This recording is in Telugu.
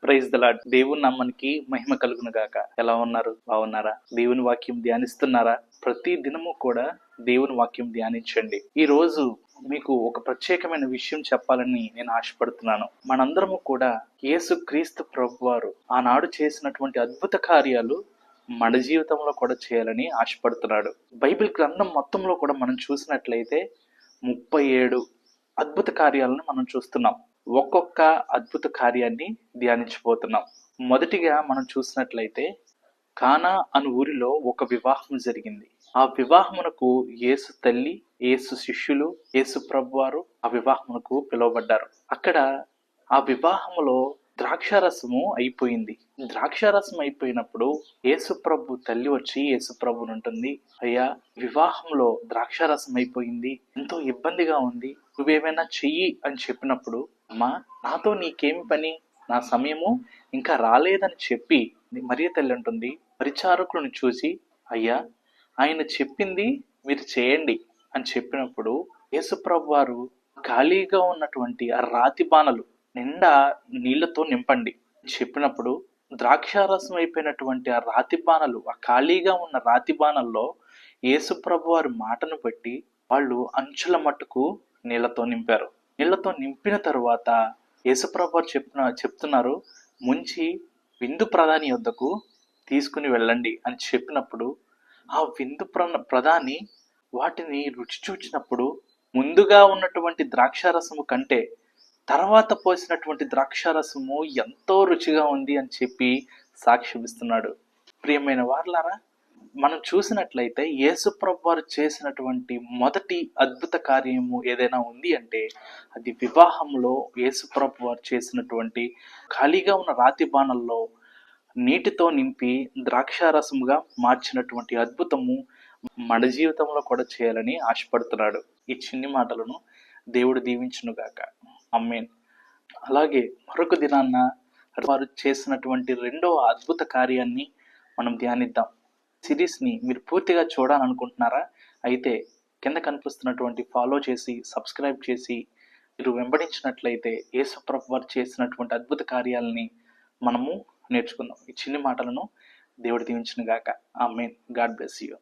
Praise the lord. దేవుని నామానికి మహిమ కలుగును గాక. ఎలా ఉన్నారు? బాగున్నారా? దేవుని వాక్యం ధ్యానిస్తున్నారా? ప్రతి దినము కూడా దేవుని వాక్యం ధ్యానించండి. ఈ రోజు మీకు ఒక ప్రత్యేకమైన విషయం చెప్పాలని నేను ఆశపడుతున్నాను. మనందరము కూడా యేసు క్రీస్తు ప్రభువారు ఆనాడు చేసినటువంటి అద్భుత కార్యాలు మన జీవితంలో కూడా చేయాలని ఆశపడుతున్నాడు. బైబిల్ గ్రంథం మొత్తంలో కూడా మనం చూసినట్లయితే 37 అద్భుత కార్యాలను మనం చూస్తున్నాం. ఒక్కొక్క అద్భుత కార్యాన్ని ధ్యానించబోతున్నాం. మొదటిగా మనం చూసినట్లయితే కానా అను ఊరిలో ఒక వివాహం జరిగింది. ఆ వివాహమునకు యేసు తల్లి, యేసు శిష్యులు, యేసు ప్రభువారు ఆ వివాహమునకు పిలువబడ్డారు. అక్కడ ఆ వివాహములో ద్రాక్షారసము అయిపోయింది. ద్రాక్షారసం అయిపోయినప్పుడు యేసు ప్రభు తల్లి వచ్చి యేసు ప్రభుని ఉంటుంది, అయ్యా వివాహంలో ద్రాక్షారసం అయిపోయింది, ఎంతో ఇబ్బందిగా ఉంది, నువ్వేమైనా చెయ్యి అని చెప్పినప్పుడు, అమ్మా నాతో నీకేమి పని, నా సమయము ఇంకా రాలేదని చెప్పి మరియ తల్లి అంటుంది, పరిచారకులను చూసి అయ్యా ఆయన చెప్పింది మీరు చేయండి అని చెప్పినప్పుడు యేసుప్రభు వారు ఖాళీగా ఉన్నటువంటి ఆ రాతి బాణలు నిండా నీళ్లతో నింపండి చెప్పినప్పుడు ద్రాక్షారసం అయిపోయినటువంటి ఆ రాతి బాణలు, ఆ ఖాళీగా ఉన్న రాతి బాణల్లో యేసుప్రభు వారి మాటను బట్టి వాళ్ళు అంచుల మట్టుకు నీళ్లతో నింపారు. నీళ్లతో నింపిన తరువాత యేసుప్రభు వారు చెప్తున్నారు, ముంచి విందు ప్రధాని వద్దకు తీసుకుని వెళ్ళండి అని చెప్పినప్పుడు ఆ విందు ప్రధాని వాటిని రుచి చూచినప్పుడు ముందుగా ఉన్నటువంటి ద్రాక్షారసము కంటే తర్వాత పోసినటువంటి ద్రాక్షారసము ఎంతో రుచిగా ఉంది అని చెప్పి సాక్ష్యం ఇస్తున్నాడు. ప్రియమైన వారలారా, మనం చూసినట్లయితే యేసుప్రభు వారు చేసినటువంటి మొదటి అద్భుత కార్యము ఏదైనా ఉంది అంటే అది వివాహంలో యేసుప్రభు వారు చేసినటువంటి ఖాళీగా ఉన్న రాతి బాణల్లో నీటితో నింపి ద్రాక్షారసముగా మార్చినటువంటి అద్భుతము మన జీవితంలో కూడా చేయాలని ఆశపడుతున్నాడు. ఈ చిన్ని మాటలను దేవుడు దీవించునుగాక. ఆమేన్. అలాగే మరొక దినాన్న వారు చేసినటువంటి రెండవ అద్భుత కార్యాన్ని మనం ధ్యానిద్దాం. సిరీస్ని మీరు పూర్తిగా చూడాలనుకుంటున్నారా? అయితే కింద కనిపిస్తున్నటువంటి ఫాలో చేసి సబ్స్క్రైబ్ చేసి మీరు వెంబడించినట్లయితే యేసుప్రభు వారు చేసినటువంటి అద్భుత కార్యాలని మనము నేర్చుకుందాం. ఈ చిన్ని మాటలను దేవుడు దీవించునుగాక. ఆమేన్. God bless you.